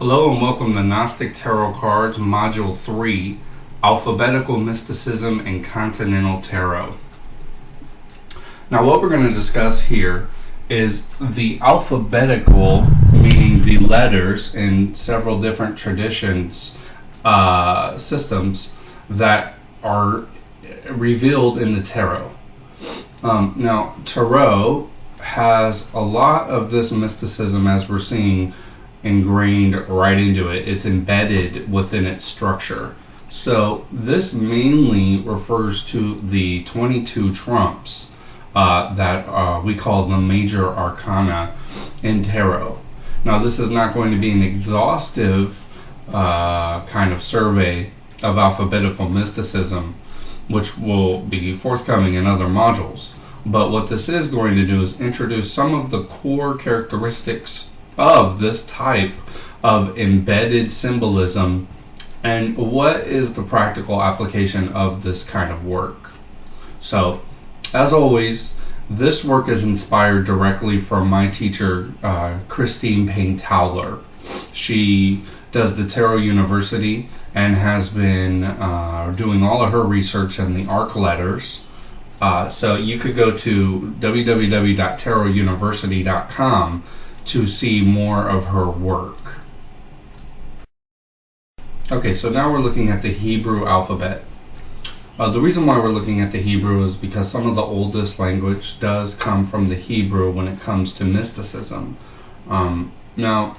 Hello and welcome to Gnostic Tarot Cards, Module 3, Alphabetical Mysticism and Continental Tarot. Now what we're going to discuss here is the alphabetical, meaning the letters in several different traditions, systems that are revealed in the tarot. Now tarot has a lot of this mysticism, as we're seeing, ingrained right into it. It's embedded within its structure. So this mainly refers to the 22 trumps that we call the major arcana in tarot. Now this is not going to be an exhaustive kind of survey of alphabetical mysticism, which will be forthcoming in other modules. But what this is going to do is introduce some of the core characteristics of this type of embedded symbolism and what is the practical application of this kind of work. So, as always, this work is inspired directly from my teacher, Christine Payner-Towler. She does the Tarot University and has been doing all of her research in the arc letters. So you could go to www.tarotuniversity.com to see more of her work. Okay, so now we're looking at the Hebrew alphabet. The reason why we're looking at the Hebrew is because some of the oldest language does come from the Hebrew when it comes to mysticism. Now,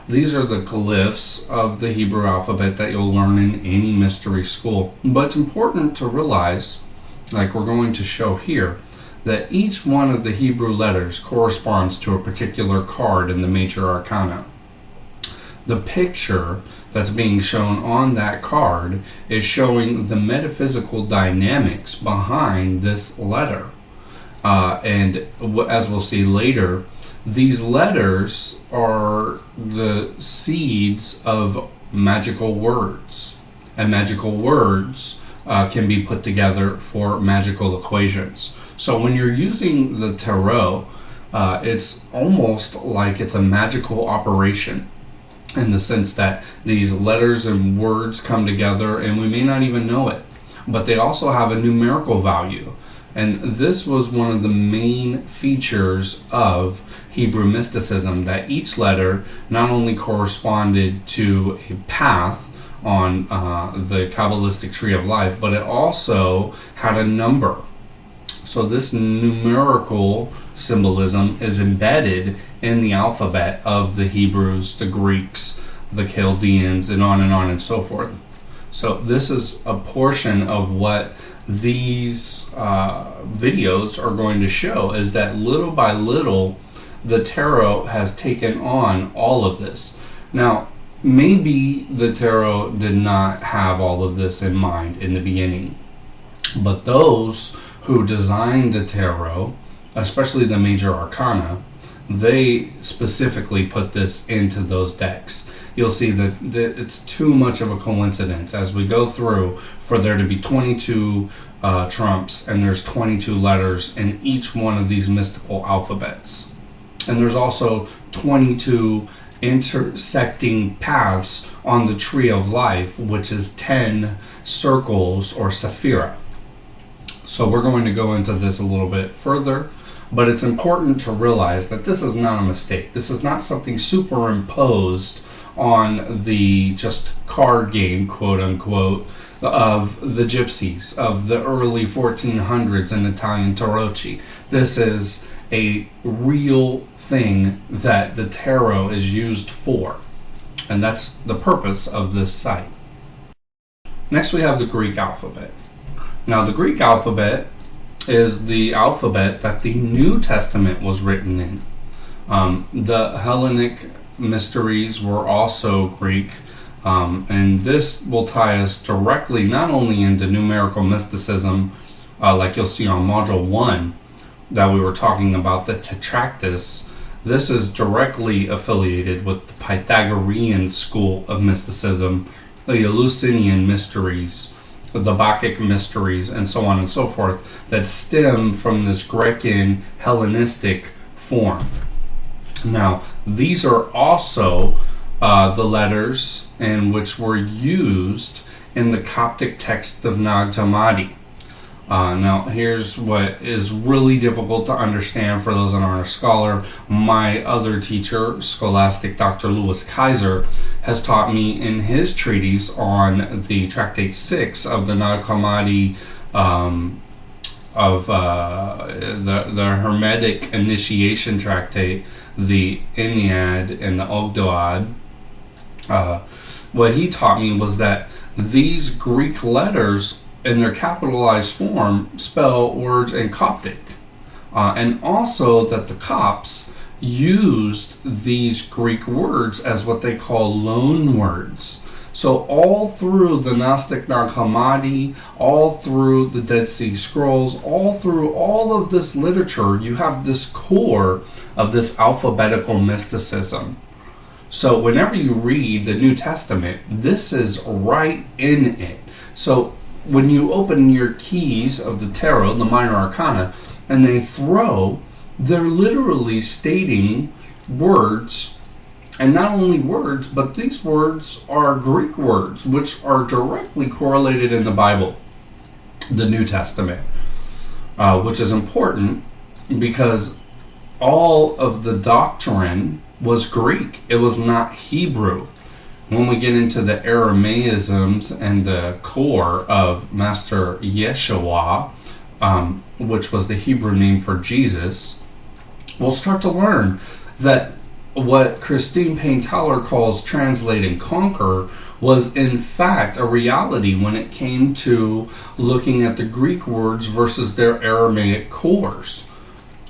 these are the glyphs of the Hebrew alphabet that you'll learn in any mystery school. But it's important to realize, like we're going to show here, that each one of the Hebrew letters corresponds to a particular card in the major arcana. The picture that's being shown on that card is showing the metaphysical dynamics behind this letter. And as we'll see later, these letters are the seeds of magical words. And magical words can be put together for magical equations. So when you're using the tarot, it's almost like it's a magical operation in the sense that these letters and words come together and we may not even know it, but they also have a numerical value. And this was one of the main features of Hebrew mysticism, that each letter not only corresponded to a path on the Kabbalistic tree of life, but it also had a number. So this numerical symbolism is embedded in the alphabet of the Hebrews, the Greeks, the Chaldeans, and on and so forth. So this is a portion of what these videos are going to show, is that little by little the tarot has taken on all of this. Now, maybe the tarot did not have all of this in mind in the beginning, but those who designed the tarot, especially the major arcana, they specifically put this into those decks. You'll see that it's too much of a coincidence as we go through for there to be 22 trumps, and there's 22 letters in each one of these mystical alphabets. And there's also 22 intersecting paths on the tree of life, which is 10 circles or sephira. So we're going to go into this a little bit further, but it's important to realize that this is not a mistake. This is not something superimposed on the just card game, quote unquote, of the gypsies of the early 1400s in Italian tarocchi. This is a real thing that the tarot is used for, and that's the purpose of this site. Next we have the Greek alphabet. Now the Greek alphabet is the alphabet that the New Testament was written in. The Hellenic mysteries were also Greek, and this will tie us directly not only into numerical mysticism, like you'll see on Module 1 that we were talking about, the Tetractys. This is directly affiliated with the Pythagorean school of mysticism, the Eleusinian mysteries, the Bacchic mysteries, and so on and so forth, that stem from this Grecan Hellenistic form. Now, these are also the letters and which were used in the Coptic text of Nag Hammadi. Now, here's what is really difficult to understand for those that aren't a scholar. My other teacher, scholastic Dr. Louis Kaiser, has taught me in his treatise on the Tractate 6 of the Nag Hammadi of the Hermetic Initiation Tractate, the Ennead and the Ogdoad. What he taught me was that these Greek letters in their capitalized form spell words in Coptic, and also that the Copts used these Greek words as what they call loan words. So all through the Gnostic Nag Hammadi, all through the Dead Sea Scrolls, all through all of this literature, you have this core of this alphabetical mysticism. So whenever you read the New Testament, this is right in it. So when you open your keys of the tarot, the minor arcana, and they throw, they're literally stating words, and not only words, but these words are Greek words, which are directly correlated in the Bible, the New Testament, which is important because all of the doctrine was Greek. It was not Hebrew. When we get into the Aramaisms and the core of Master Yeshua, which was the Hebrew name for Jesus, we'll start to learn that what Christine Payner-Towler calls translate and conquer was in fact a reality when it came to looking at the Greek words versus their Aramaic cores.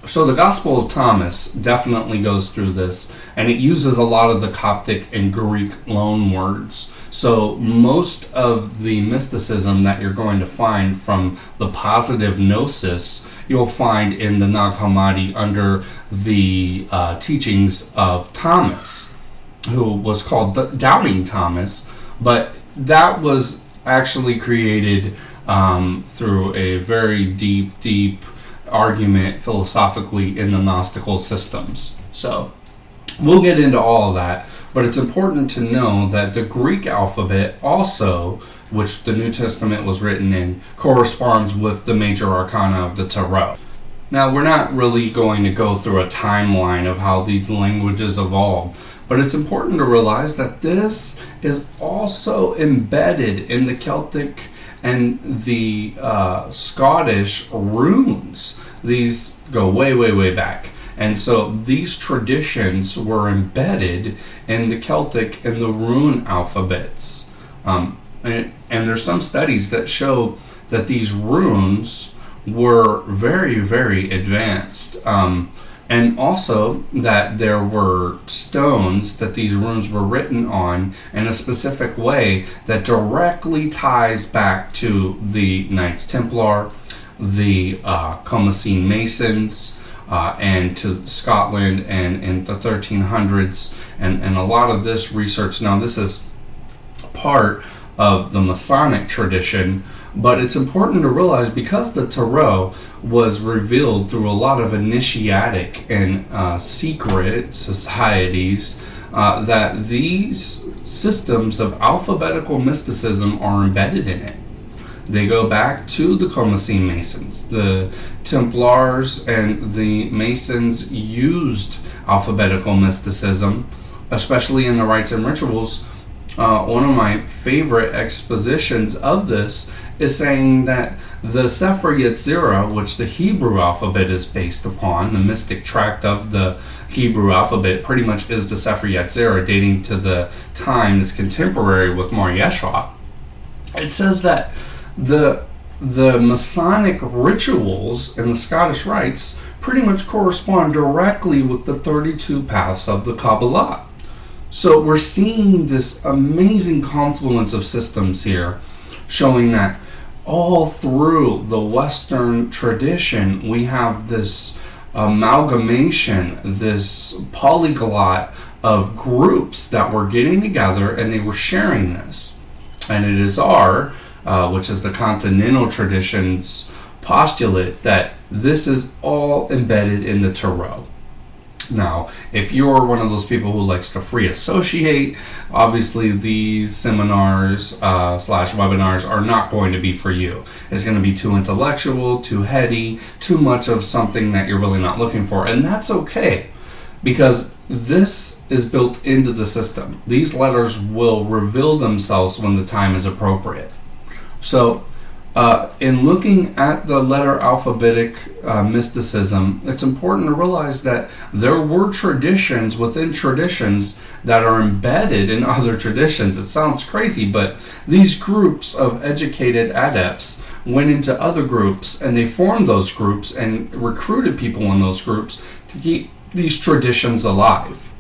So the Gospel of Thomas definitely goes through this, and it uses a lot of the Coptic and Greek loan words. So most of the mysticism that you're going to find from the positive gnosis, you'll find in the Nag Hammadi under the teachings of Thomas, who was called Doubting Thomas, but that was actually created through a very deep argument philosophically in the Gnostical systems. So we'll get into all of that, but it's important to know that the Greek alphabet also, which the New Testament was written in, corresponds with the major arcana of the Tarot. Now, we're not really going to go through a timeline of how these languages evolved, but it's important to realize that this is also embedded in the Celtic and the Scottish runes. These go way back. And so these traditions were embedded in the Celtic and the rune alphabets. And there's some studies that show that these runes were very advanced. And also that there were stones that these runes were written on in a specific way that directly ties back to the Knights Templar, the Comasine Masons, and to Scotland and in the 1300s. And a lot of this research, now this is part of the Masonic tradition, but it's important to realize because the Tarot was revealed through a lot of initiatic and secret societies, that these systems of alphabetical mysticism are embedded in it. They go back to the Comasine Masons. The Templars and the Masons used alphabetical mysticism, especially in the rites and rituals. One of my favorite expositions of this is saying that the Sefer Yetzirah, which the Hebrew alphabet is based upon, the mystic tract of the Hebrew alphabet pretty much is the Sefer Yetzirah, dating to the time that's contemporary with Mar Yeshua. It says that the Masonic rituals and the Scottish rites pretty much correspond directly with the 32 paths of the Kabbalah. So we're seeing this amazing confluence of systems here, showing that all through the Western tradition we have this amalgamation, this polyglot of groups that were getting together and they were sharing this. And it is our, which is the continental tradition's postulate, that this is all embedded in the Tarot. Now, if you're one of those people who likes to free associate, obviously these seminars slash webinars are not going to be for you. It's going to be too intellectual, too heady, too much of something that you're really not looking for. And that's okay, because this is built into the system. These letters will reveal themselves when the time is appropriate. So, in looking at the letter alphabetic mysticism, it's important to realize that there were traditions within traditions that are embedded in other traditions. It sounds crazy, but these groups of educated adepts went into other groups, and they formed those groups and recruited people in those groups to keep these traditions alive.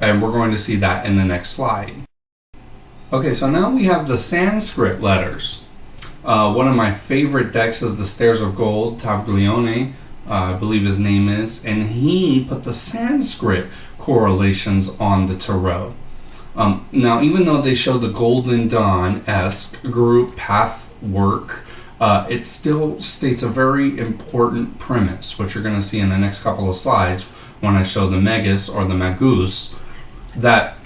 And we're going to see that in the next slide. Okay, so now we have the Sanskrit letters. One of my favorite decks is the Stairs of Gold, Tavglione, I believe his name is, and he put the Sanskrit correlations on the tarot. Now, even though they show the Golden Dawn-esque group path work, it still states a very important premise, which you're going to see in the next couple of slides when I show the Magus or the Magus, that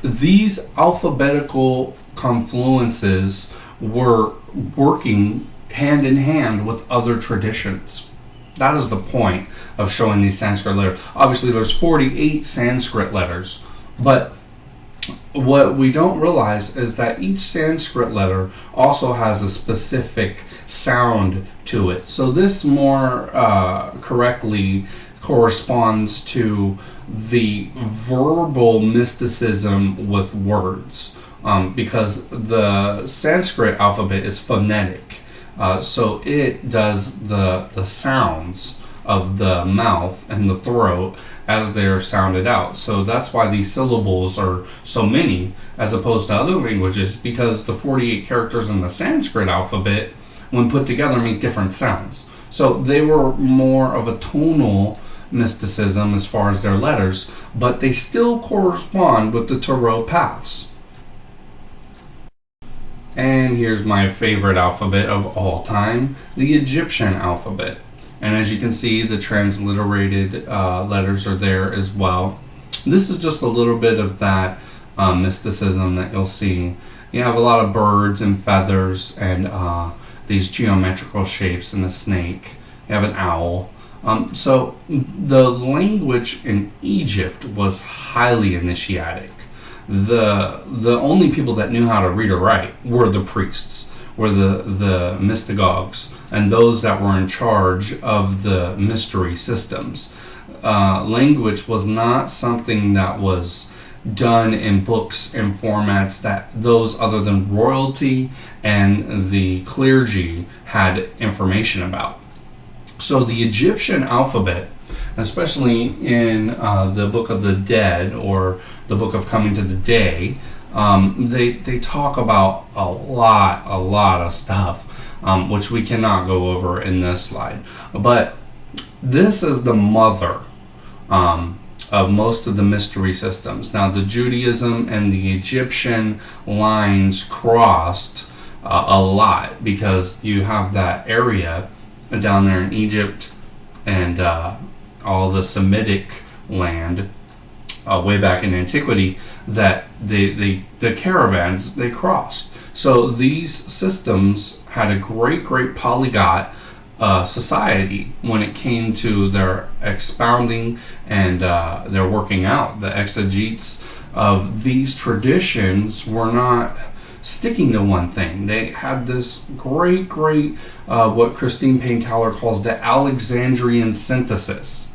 these alphabetical confluences were working hand in hand with other traditions. That is the point of showing these Sanskrit letters. Obviously, there's 48 Sanskrit letters, but what we don't realize is that each Sanskrit letter also has a specific sound to it. So this more correctly corresponds to the verbal mysticism with words. Because the Sanskrit alphabet is phonetic, so it does the sounds of the mouth and the throat as they are sounded out. So that's why these syllables are so many as opposed to other languages, because the 48 characters in the Sanskrit alphabet, when put together, make different sounds. So they were more of a tonal mysticism as far as their letters, but they still correspond with the tarot paths. And here's my favorite alphabet of all time, the Egyptian alphabet. And as you can see, the transliterated letters are there as well. This is just a little bit of that mysticism that you'll see. You have a lot of birds and feathers and these geometrical shapes and a snake. You have an owl. So the language in Egypt was highly initiatic. The only people that knew how to read or write were the priests, were the mystagogues, and those that were in charge of the mystery systems. Language was not something that was done in books and formats that those other than royalty and the clergy had information about. So the Egyptian alphabet, especially in the Book of the Dead or the Book of Coming to the Day, they talk about a lot of stuff, which we cannot go over in this slide. But this is the mother of most of the mystery systems. Now, the Judaism and the Egyptian lines crossed a lot, because you have that area down there in Egypt and all the Semitic land way back in antiquity, that the caravans, they crossed. So these systems had a great polyglot society when it came to their expounding and their working out. The exegetes of these traditions were not sticking to one thing. They had this great what Christine Payner-Towler calls the Alexandrian synthesis.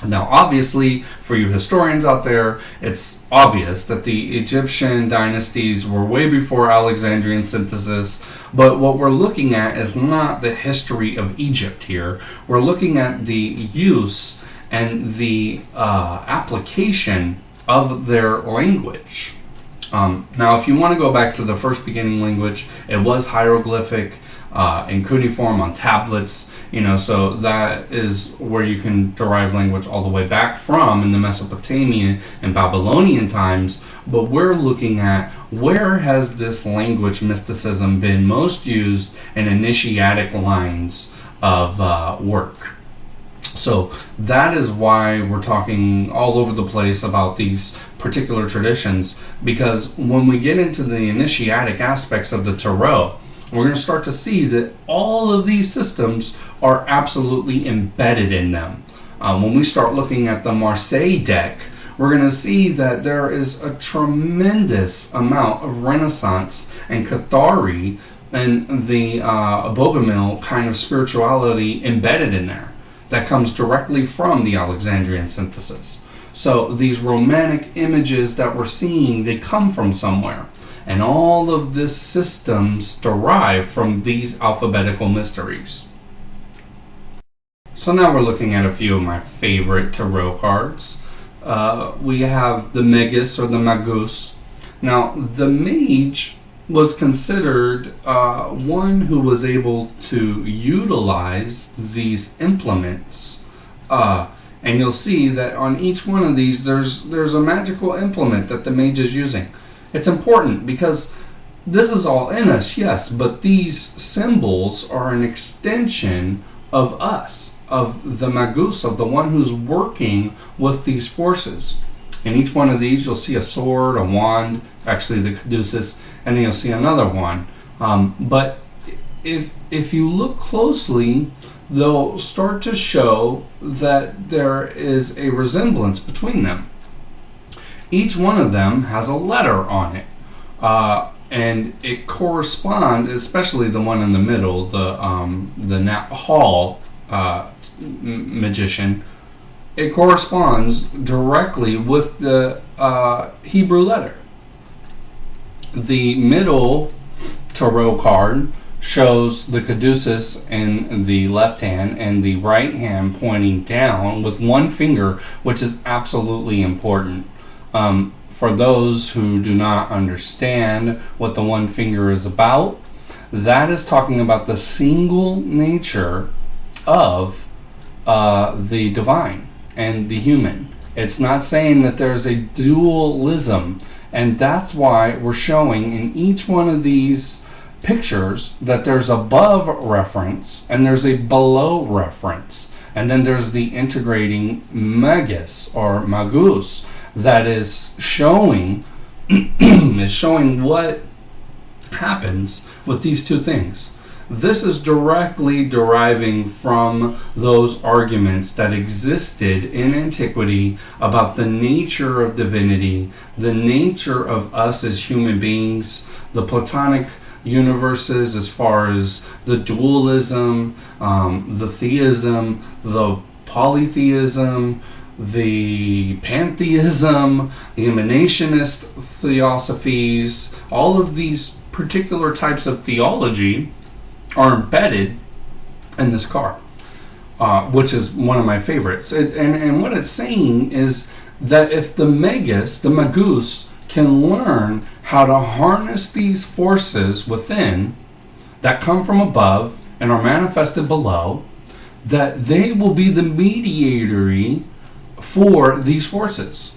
Now, obviously, for you historians out there, it's obvious that the Egyptian dynasties were way before Alexandrian synthesis, but what we're looking at is not the history of Egypt here. We're looking at the use and the application of their language. Now, if you want to go back to the first beginning language, it was hieroglyphic in cuneiform on tablets, so that is where you can derive language all the way back from in the Mesopotamian and Babylonian times. But we're looking at where has this language mysticism been most used in initiatic lines of work. So that is why we're talking all over the place about these particular traditions, because when we get into the initiatic aspects of the tarot, we're going to start to see that all of these systems are absolutely embedded in them. When we start looking at the Marseille deck, we're going to see that there is a tremendous amount of Renaissance and Cathari and the Bogomil kind of spirituality embedded in there that comes directly from the Alexandrian synthesis. So these romantic images that we're seeing, they come from somewhere. And all of these systems derive from these alphabetical mysteries. So now we're looking at a few of my favorite tarot cards. We have the Magus or the Magus. Now, the mage was considered one who was able to utilize these implements. And you'll see that on each one of these, there's a magical implement that the mage is using. It's important because this is all in us, yes, but these symbols are an extension of us, of the Magus, of the one who's working with these forces. In each one of these, you'll see a sword, a wand, actually the caduceus, and then you'll see another one. But if you look closely, they'll start to show that there is a resemblance between them. Each one of them has a letter on it, and it corresponds, especially the one in the middle, the Nat Hall magician. It corresponds directly with the Hebrew letter. The middle tarot card shows the caduceus in the left hand and the right hand pointing down with one finger, which is absolutely important. For those who do not understand what the one finger is about, that is talking about the single nature of the divine and the human. It's not saying that there's a dualism, and that's why we're showing in each one of these pictures that there's above reference and there's a below reference, and then there's the integrating Magus or Magus that is showing what happens with these two things. This is directly deriving from those arguments that existed in antiquity about the nature of divinity, the nature of us as human beings, the Platonic universes as far as the dualism, the theism, the polytheism, the pantheism, the emanationist theosophies. All of these particular types of theology are embedded in this card, which is one of my favorites. And what it's saying is that if the Magus, can learn how to harness these forces within that come from above and are manifested below, that they will be the mediator for these forces.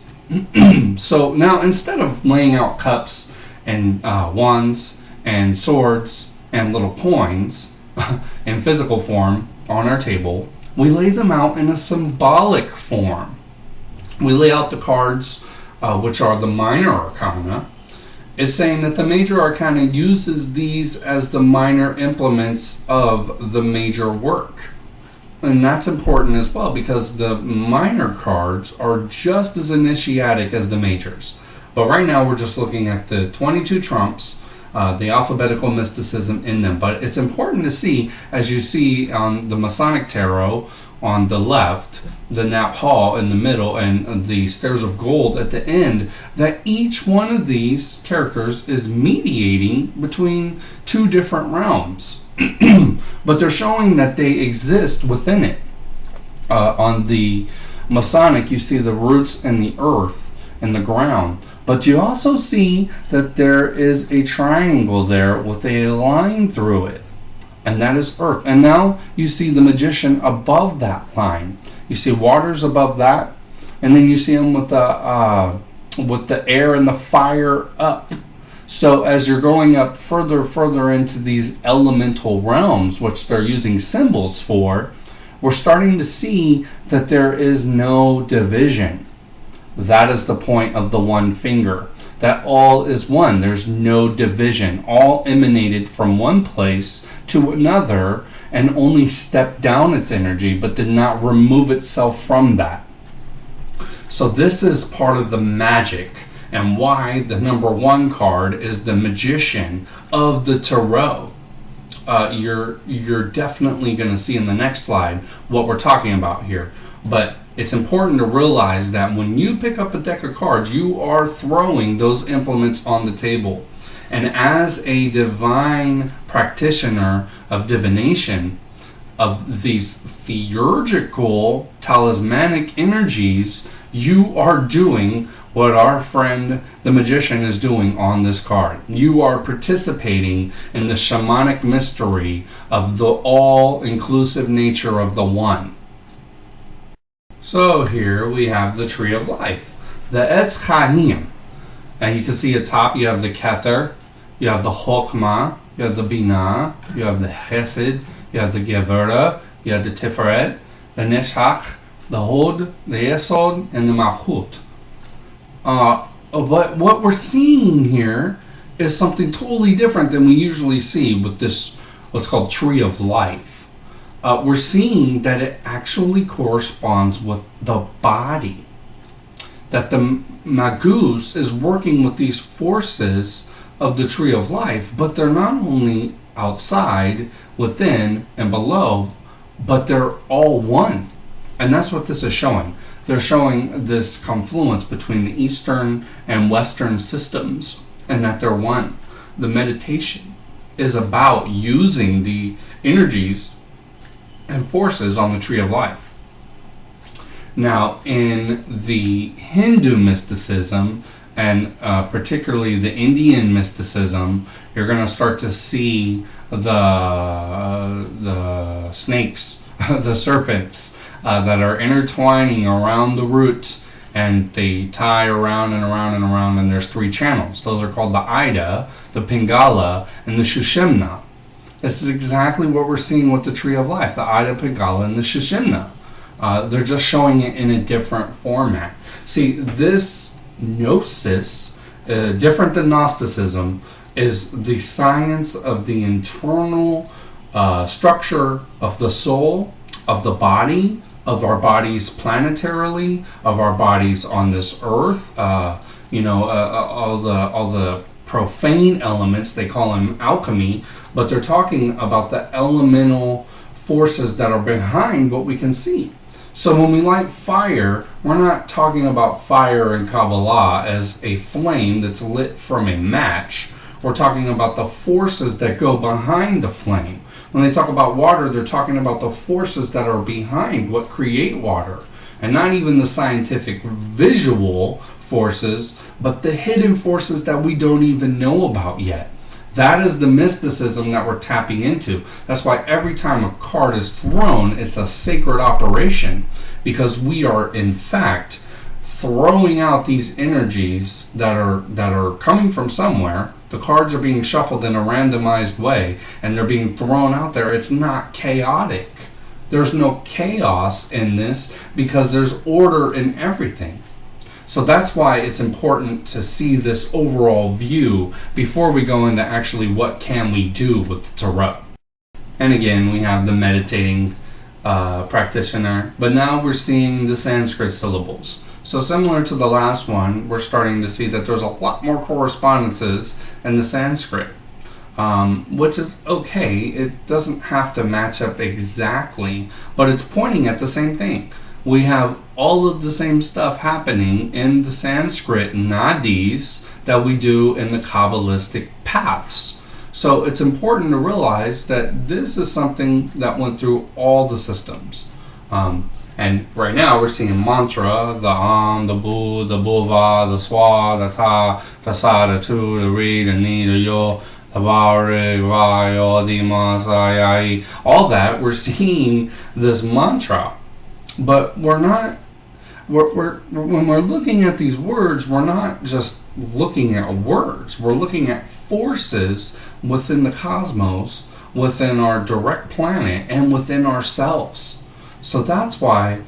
So now, instead of laying out cups and wands and swords and little coins in physical form on our table, we lay them out in a symbolic form. We lay out the cards, which are the minor arcana. It's saying that the major arcana uses these as the minor implements of the major work. And that's important as well, because the minor cards are just as initiatic as the majors. But right now we're just looking at the 22 trumps, the alphabetical mysticism in them. But it's important to see, as you see on the Masonic Tarot on the left, the Nap Hall in the middle, and the Stairs of Gold at the end, that each one of these characters is mediating between two different realms. But they're showing that they exist within it. On the Masonic, you see the roots and the earth and the ground. But you also see that there is a triangle there with a line through it, and that is earth. And now you see the magician above that line. You see waters above that, and then you see him with the air and the fire up. So as you're going up further into these elemental realms, which they're using symbols for, we're starting to see that there is no division. That is the point of the one finger, that all is one. There's no division. All emanated from one place to another and only stepped down its energy, but did not remove itself from that. So this is part of the magic, and why the number 1 card is the Magician of the Tarot. You're definitely going to see in the next slide what we're talking about here. But it's important to realize that when you pick up a deck of cards, you are throwing those implements on the table. And as a divine practitioner of divination, of these theurgical talismanic energies, you are doing what our friend the Magician is doing on this card. You are participating in the shamanic mystery of the all-inclusive nature of the one. So here we have the Tree of Life, the Etz Chaim. And you can see at top you have the Keter, you have the Chokmah, you have the Binah, you have the Chesed, you have the Gevurah, you have the Tiferet, the Neshach, the Hod, the Yesod, and the Malchut. But what we're seeing here is something totally different than we usually see with this, what's called Tree of Life. We're seeing that it actually corresponds with the body. That the Magus is working with these forces of the Tree of Life, but they're not only outside, within, and below, but they're all one. And that's what this is showing. They're showing this confluence between the Eastern and Western systems, and that they're one. The meditation is about using the energies and forces on the Tree of Life. Now, in the Hindu mysticism, and particularly the Indian mysticism, you're going to start to see the snakes, the serpents, that are intertwining around the roots, and they tie around and around and around, and there's 3 channels. Those are called the Ida, the Pingala, and the Shushimna. This is exactly what we're seeing with the Tree of Life, the Ida, Pingala, and the Shushimna. They're just showing it in a different format. See, this Gnosis, different than Gnosticism, is the science of the internal structure of the soul, of the body, of our bodies planetarily, of our bodies on this earth. All the profane elements, they call them alchemy, but they're talking about the elemental forces that are behind what we can see. So when we light fire, we're not talking about fire in Kabbalah as a flame that's lit from a match. We're talking about the forces that go behind the flame. When they talk about water, they're talking about the forces that are behind what create water. And not even the scientific visual forces, but the hidden forces that we don't even know about yet. That is the mysticism that we're tapping into. That's why every time a card is thrown, it's a sacred operation, because we are in fact throwing out these energies that are coming from somewhere. The cards are being shuffled in a randomized way, and they're being thrown out there. It's not chaotic. There's no chaos in this, because there's order in everything. So that's why it's important to see this overall view before we go into actually what can we do with the tarot. And again, we have the meditating practitioner, but now we're seeing the Sanskrit syllables. So similar to the last one, we're starting to see that there's a lot more correspondences in the Sanskrit, which is okay. It doesn't have to match up exactly, but it's pointing at the same thing. We have all of the same stuff happening in the Sanskrit nadis that we do in the Kabbalistic paths. So it's important to realize that this is something that went through all the systems. And right now we're seeing mantra, the the bu, the buva, the swa, the ta, the sa, the tu, the re, the ni, the yo, the ba, re, va, yo, di, ma, sa, ya, i. All that, we're seeing this mantra. But we're not, when we're looking at these words, we're not just looking at words. We're looking at forces within the cosmos, within our direct planet, and within ourselves. So that's why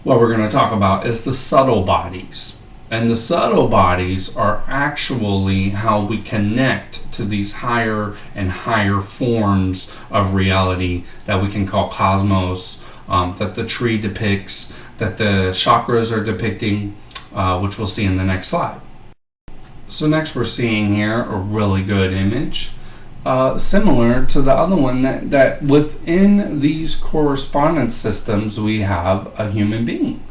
what we're going to talk about is the subtle bodies. And the subtle bodies are actually how we connect to these higher and higher forms of reality that we can call cosmos, that the tree depicts, that the chakras are depicting, which we'll see in the next slide. So next we're seeing here a really good image, similar to the other one, that within these correspondence systems we have a human being.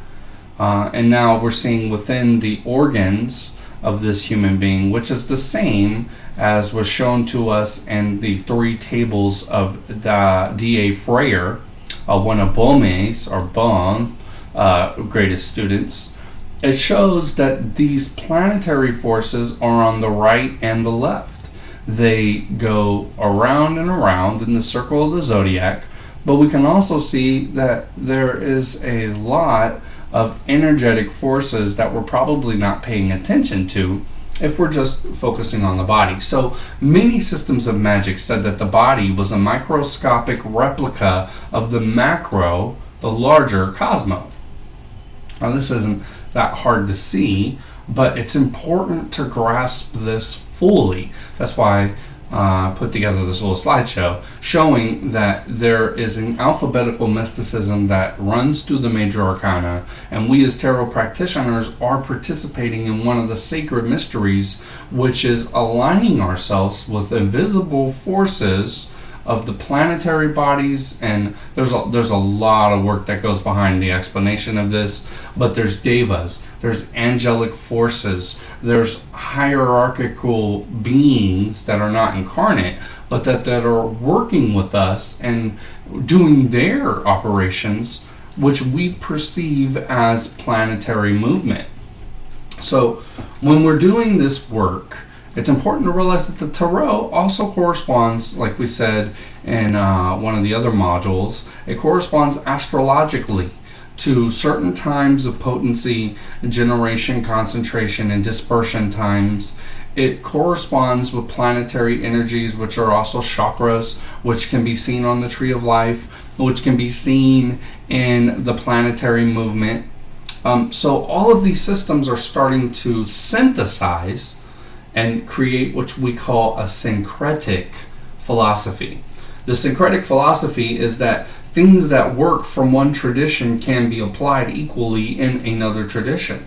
And now we're seeing within the organs of this human being, which is the same as was shown to us in the 3 tables of D.A. Freyer, one of Baume's or Bon's greatest students. It shows that these planetary forces are on the right and the left. They go around and around in the circle of the zodiac, but we can also see that there is a lot of energetic forces that we're probably not paying attention to if we're just focusing on the body. So many systems of magic said that the body was a microscopic replica of the macro, the larger cosmos. Now this isn't that hard to see, but it's important to grasp this fully. That's why I put together this little slideshow showing that there is an alphabetical mysticism that runs through the major arcana, and we as tarot practitioners are participating in one of the sacred mysteries, which is aligning ourselves with invisible forces of the planetary bodies. And there's a lot of work that goes behind the explanation of this, but there's devas, there's angelic forces, there's hierarchical beings that are not incarnate, but that are working with us and doing their operations, which we perceive as planetary movement. So when we're doing this work, it's important to realize that the tarot also corresponds, like we said in one of the other modules, it corresponds astrologically to certain times of potency, generation, concentration, and dispersion times. It corresponds with planetary energies, which are also chakras, which can be seen on the Tree of Life, which can be seen in the planetary movement. So all of these systems are starting to synthesize and create what we call a syncretic philosophy. The syncretic philosophy is that things that work from one tradition can be applied equally in another tradition.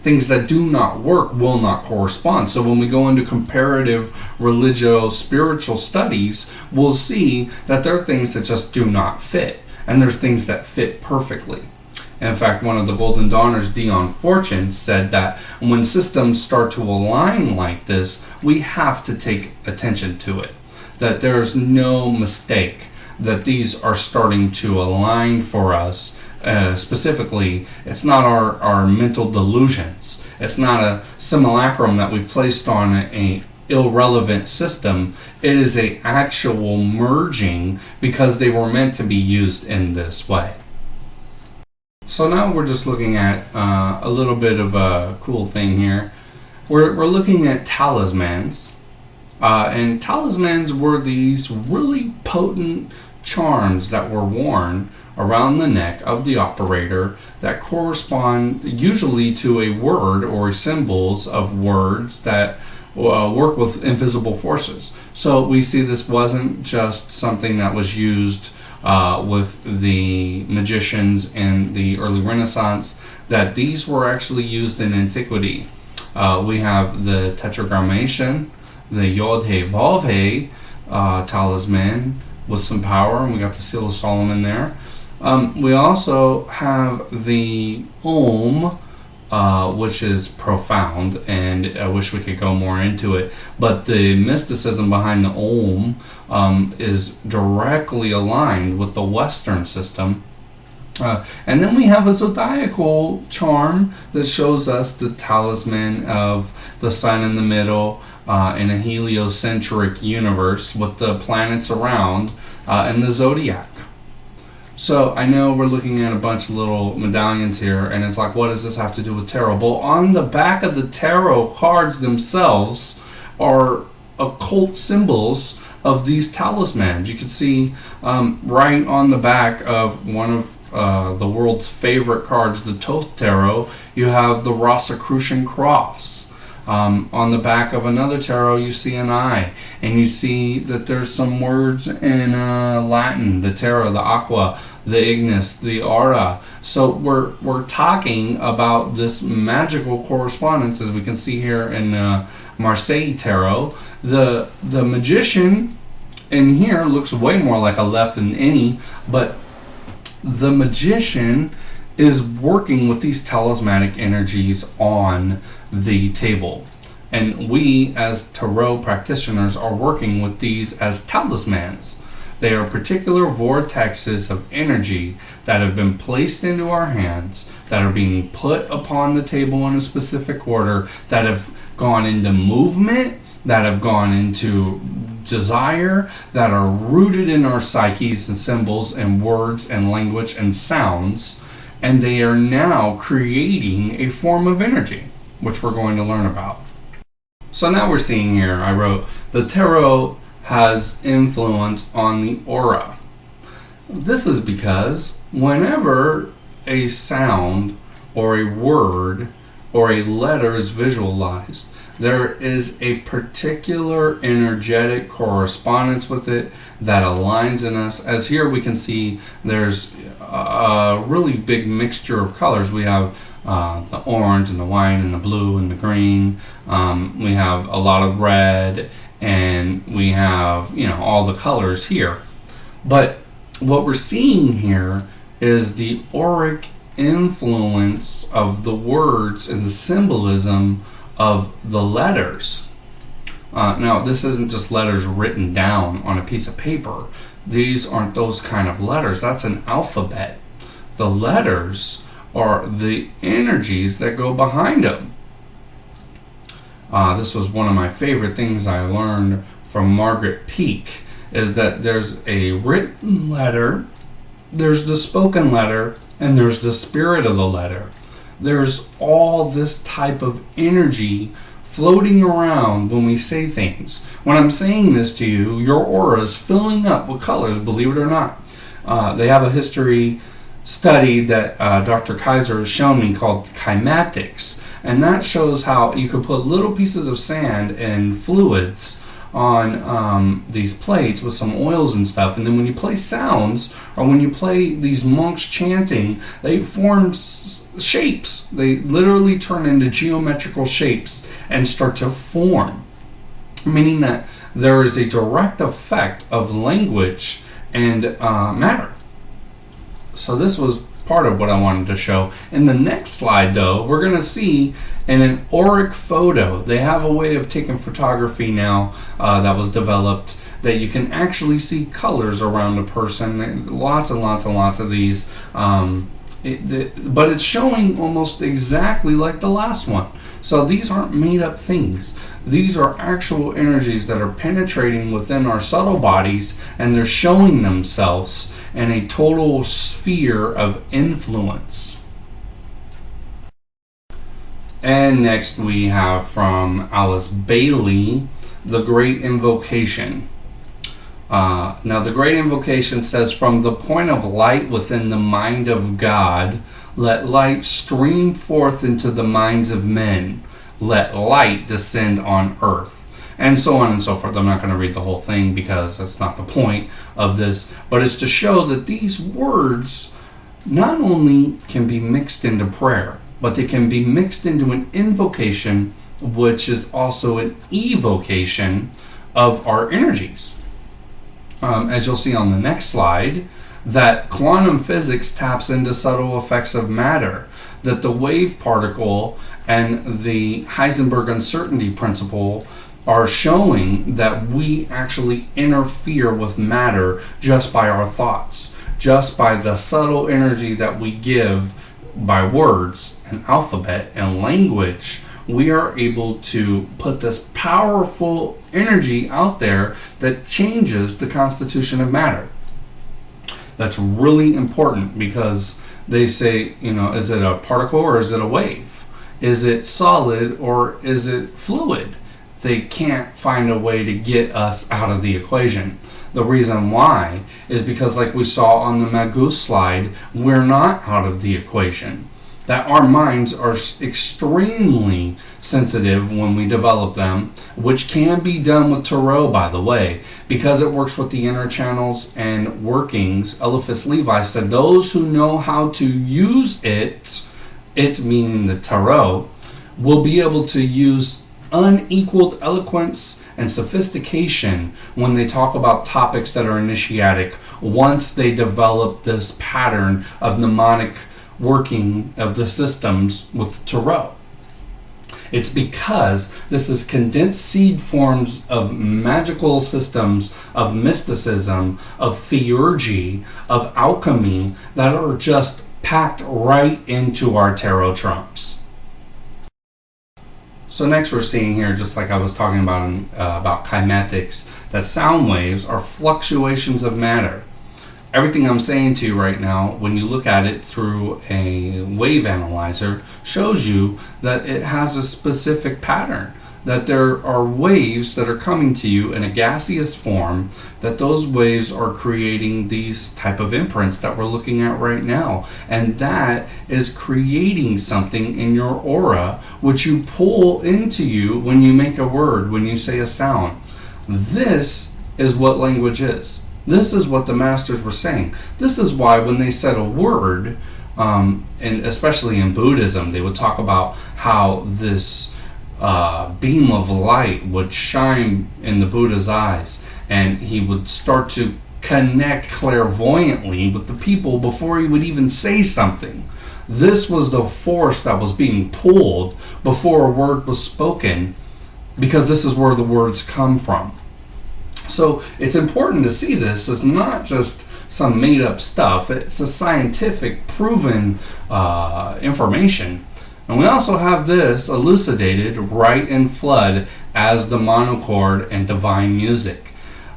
Things that do not work will not correspond. So when we go into comparative religio-spiritual studies, we'll see that there are things that just do not fit, and there's things that fit perfectly. In fact, one of the Golden Dawners, Dion Fortune, said that when systems start to align like this, we have to take attention to it. That there's no mistake that these are starting to align for us. Specifically, it's not our mental delusions. It's not a simulacrum that we placed on a irrelevant system. It is a actual merging because they were meant to be used in this way. So now we're just looking at a little bit of a cool thing here. We're looking at talismans. And talismans were these really potent charms that were worn around the neck of the operator that correspond usually to a word or symbols of words that work with invisible forces. So we see this wasn't just something that was used with the magicians in the early Renaissance, that these were actually used in antiquity. We have the tetragrammation, the Yod-He-Vav-He talisman with some power, and we got the Seal of Solomon there. We also have the Om, which is profound, and I wish we could go more into it, but the mysticism behind the Om is directly aligned with the Western system. And then we have a zodiacal charm that shows us the talisman of the sun in the middle in a heliocentric universe with the planets around and the zodiac. So I know we're looking at a bunch of little medallions here, and it's like, what does this have to do with tarot? Well, on the back of the tarot cards themselves are occult symbols of these talismans. You can see right on the back of one of the world's favorite cards, the Thoth Tarot, you have the Rosicrucian cross. On the back of another tarot, you see an eye, and you see that there's some words in Latin, the tarot, the aqua, the ignis, the aura. So we're talking about this magical correspondence, as we can see here in Marseille Tarot. The magician in here looks way more like a left than any, but the magician is working with these talismanic energies on the table. And we, as tarot practitioners, are working with these as talismans. They are particular vortexes of energy that have been placed into our hands, that are being put upon the table in a specific order, that have gone into movement, that have gone into desire, that are rooted in our psyches and symbols and words and language and sounds, and they are now creating a form of energy, which we're going to learn about. So now we're seeing here, I wrote, the tarot has influence on the aura. This is because whenever a sound or a word or a letter is visualized, there is a particular energetic correspondence with it that aligns in us. As here we can see, there's a really big mixture of colors. We have the orange and the white and the blue and the green. We have a lot of red, and we have, all the colors here. But what we're seeing here is the auric influence of the words and the symbolism of the letters. Now, this isn't just letters written down on a piece of paper. These aren't those kind of letters. That's an alphabet. The letters are the energies that go behind them. This was one of my favorite things I learned from Margaret Peake, is that there's a written letter, there's the spoken letter, and there's the spirit of the letter. There's all this type of energy floating around when we say things. When I'm saying this to you, your aura is filling up with colors, believe it or not. They have a history study that Dr. Kaiser has shown me called kymatics, and that shows how you could put little pieces of sand and fluids on these plates with some oils and stuff, and then when you play sounds, or when you play these monks chanting, they form shapes. They literally turn into geometrical shapes and start to form, meaning that there is a direct effect of language and matter. So this was part of what I wanted to show. In the next slide, though, we're going to see in an auric photo, they have a way of taking photography now that was developed, that you can actually see colors around a person. Lots and lots and lots of these. But it's showing almost exactly like the last one. So these aren't made up things. These are actual energies that are penetrating within our subtle bodies, and they're showing themselves in a total sphere of influence. And next we have from Alice Bailey, The Great Invocation. Now the Great Invocation says, from the point of light within the mind of God, let light stream forth into the minds of men. Let light descend on earth. And so on and so forth. I'm not going to read the whole thing because that's not the point of this, but it's to show that these words not only can be mixed into prayer, but they can be mixed into an invocation, which is also an evocation of our energies. As you'll see on the next slide, that quantum physics taps into subtle effects of matter, that the wave particle and the Heisenberg uncertainty principle are showing that we actually interfere with matter just by our thoughts, just by the subtle energy that we give by words and alphabet and language. We are able to put this powerful energy out there that changes the constitution of matter. That's really important because they say, is it a particle or is it a wave? Is it solid or is it fluid? they can't find a way to get us out of the equation. The reason why is because, like we saw on the Magus slide, we're not out of the equation. That our minds are extremely sensitive when we develop them, which can be done with Tarot, by the way, because it works with the inner channels and workings. Eliphas Levi said those who know how to use it meaning the Tarot, will be able to use unequaled eloquence and sophistication when they talk about topics that are initiatic, once they develop this pattern of mnemonic working of the systems with Tarot. It's because this is condensed seed forms of magical systems, of mysticism, of theurgy, of alchemy that are just packed right into our tarot trumps. So next we're seeing here, just like I was talking about kymetics, that sound waves are fluctuations of matter. Everything I'm saying to you right now, when you look at it through a wave analyzer, shows you that it has a specific pattern, that there are waves that are coming to you in a gaseous form, that those waves are creating these type of imprints that we're looking at right now. And that is creating something in your aura, which you pull into you when you make a word, when you say a sound. This is what language is. This is what the masters were saying. This is why when they said a word, and especially in Buddhism, they would talk about how this beam of light would shine in the Buddha's eyes, and he would start to connect clairvoyantly with the people before he would even say something. This was the force that was being pulled before a word was spoken, because this is where the words come from. So it's important to see this as not just some made up stuff. It's a scientific proven information. And we also have this elucidated right in Flood as the monochord and divine music.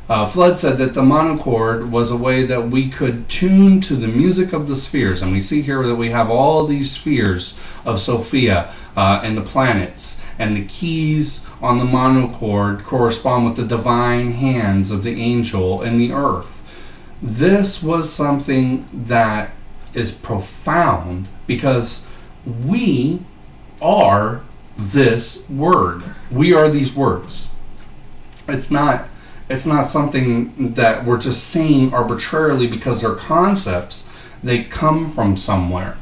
Flood said that the monochord was a way that we could tune to the music of the spheres. And we see here that we have all these spheres of Sophia and the planets. And the keys on the monochord correspond with the divine hands of the angel and the earth. This was something that is profound, because we are this word. We are these words. It's not something that we're just saying arbitrarily because they're concepts. They come from somewhere.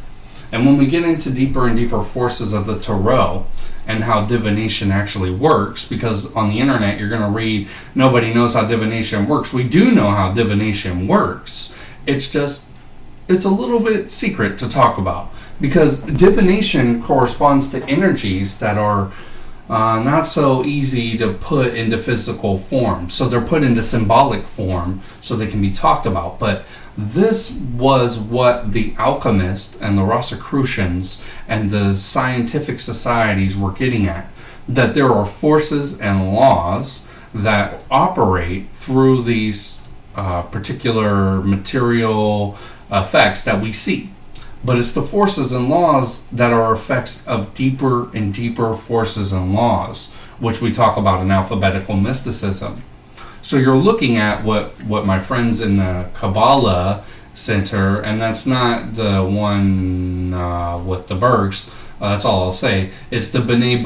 And when we get into deeper and deeper forces of the Tarot and how divination actually works, because on the internet you're going to read, nobody knows how divination works. We do know how divination works. It's a little bit secret to talk about, because divination corresponds to energies that are not so easy to put into physical form. So they're put into symbolic form so they can be talked about. But this was what the alchemists and the Rosicrucians and the scientific societies were getting at, that there are forces and laws that operate through these particular material effects that we see. But it's the forces and laws that are effects of deeper and deeper forces and laws, which we talk about in Alphabetical Mysticism. So you're looking at what my friends in the Kabbalah Center, and that's not the one with the Bergs, that's all I'll say. It's the B'nai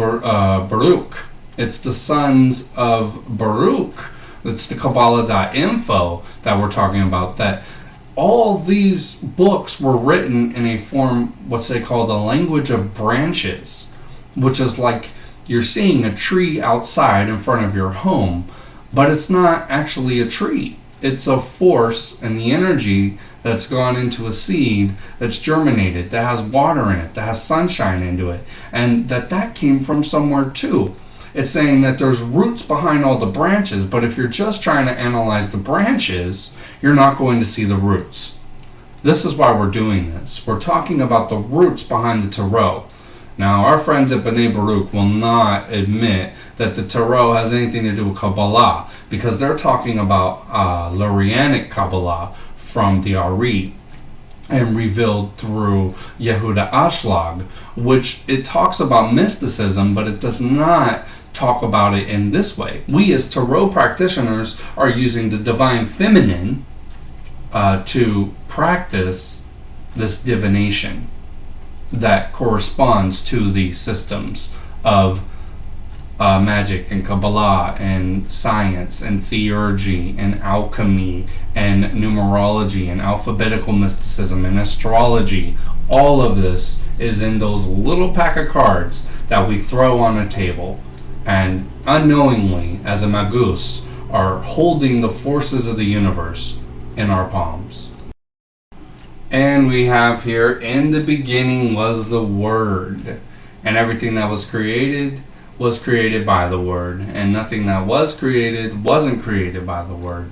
Baruch. It's the sons of Baruch. It's the Kabbalah.info that we're talking about, that all these books were written in a form, what's they call the language of branches, which is like you're seeing a tree outside in front of your home, but it's not actually a tree. It's a force and the energy that's gone into a seed that's germinated, that has water in it, that has sunshine into it, and that came from somewhere too. It's saying that there's roots behind all the branches, but if you're just trying to analyze the branches, you're not going to see the roots. This is why we're doing this. We're talking about the roots behind the Tarot. Now, our friends at B'nai Baruch will not admit that the Tarot has anything to do with Kabbalah, because they're talking about Lurianic Kabbalah from the Ari, and revealed through Yehuda Ashlag, which it talks about mysticism, but it does not talk about it in this way. We as tarot practitioners are using the divine feminine to practice this divination that corresponds to the systems of magic and Kabbalah and science and theurgy and alchemy and numerology and alphabetical mysticism and astrology. All of this is in those little pack of cards that we throw on a table, and unknowingly, as a Magus, are holding the forces of the universe in our palms. And we have here, in the beginning was the Word, and everything that was created by the Word, and nothing that was created wasn't created by the Word.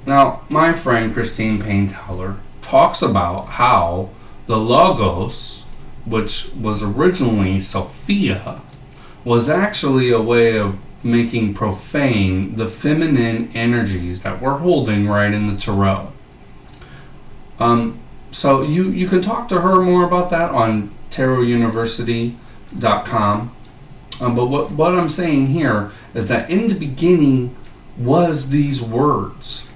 Now, my friend Christine Payner-Towler talks about how the Logos, which was originally Sophia, was actually a way of making profane the feminine energies that we're holding right in the tarot. So you can talk to her more about that on tarotuniversity.com. But what I'm saying here is that in the beginning was these words.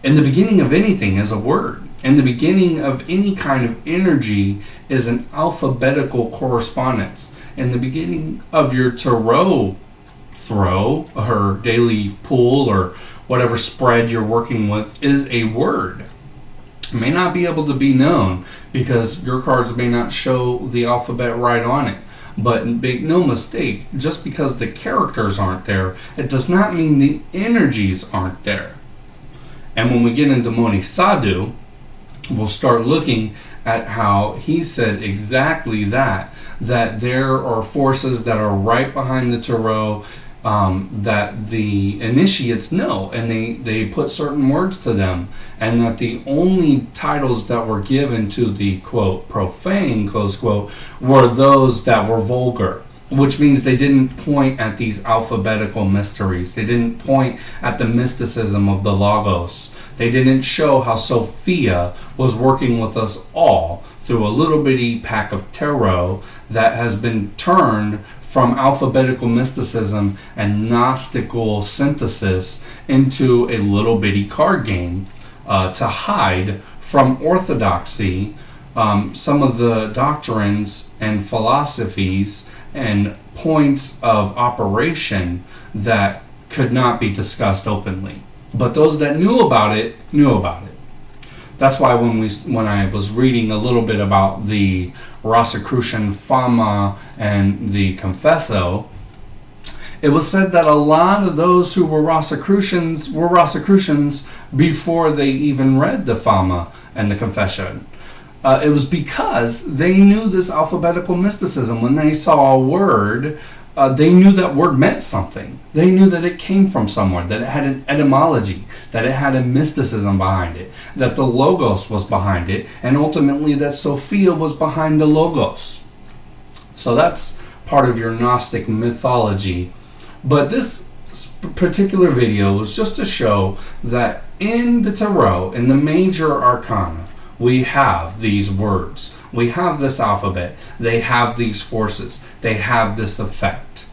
In the beginning of anything is a word. In the beginning of any kind of energy is an alphabetical correspondence. In the beginning of your tarot throw, or daily pool, or whatever spread you're working with, is a word. It may not be able to be known because your cards may not show the alphabet right on it. But make no mistake, just because the characters aren't there, it does not mean the energies aren't there. And when we get into Moni Sadhu, we'll start looking at how he said exactly that there are forces that are right behind the tarot that the initiates know, and they put certain words to them, and that the only titles that were given to the, quote, profane, close quote, were those that were vulgar, which means they didn't point at these alphabetical mysteries. They didn't point at the mysticism of the Logos. They didn't show how Sophia was working with us all through a little bitty pack of tarot that has been turned from alphabetical mysticism and Gnostical synthesis into a little bitty card game to hide from orthodoxy some of the doctrines and philosophies and points of operation that could not be discussed openly. But those that knew about it, knew about it. That's why when I was reading a little bit about the Rosicrucian Fama and the Confesso, it was said that a lot of those who were Rosicrucians before they even read the Fama and the Confession. It was because they knew this alphabetical mysticism. When they saw a word, they knew that word meant something. They knew that it came from somewhere, that it had an etymology, that it had a mysticism behind it, that the Logos was behind it, and ultimately that Sophia was behind the Logos. So that's part of your Gnostic mythology. But this particular video was just to show that in the tarot, in the major arcana, we have these words. We have this alphabet. They have these forces. They have this effect.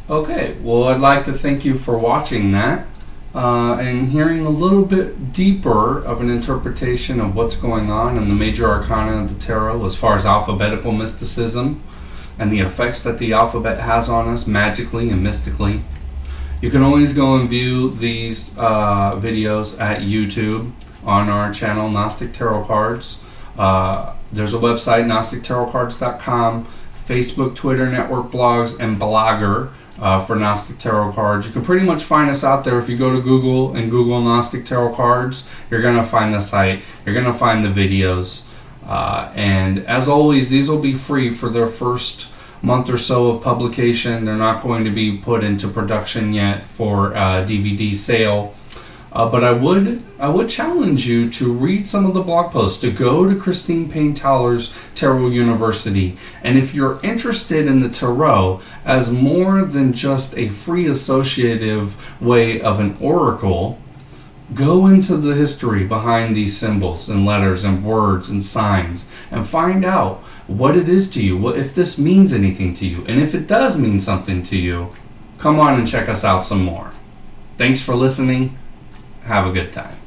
Okay, well, I'd like to thank you for watching that and hearing a little bit deeper of an interpretation of what's going on in the major arcana of the tarot as far as alphabetical mysticism and the effects that the alphabet has on us magically and mystically. You can always go and view these videos at YouTube on our channel, Gnostic Tarot Cards. There's a website, GnosticTarotCards.com, Facebook, Twitter, network blogs, and Blogger for Gnostic Tarot Cards. You can pretty much find us out there. If you go to Google and Google Gnostic Tarot Cards, you're going to find the site. You're going to find the videos. And as always, these will be free for their first month or so of publication. They're not going to be put into production yet for DVD sale. But I would challenge you to read some of the blog posts, to go to Christine Payner-Towler's Tarot University. And if you're interested in the tarot as more than just a free associative way of an oracle, go into the history behind these symbols and letters and words and signs and find out what it is to you, what if this means anything to you. And if it does mean something to you, come on and check us out some more. Thanks for listening. Have a good time.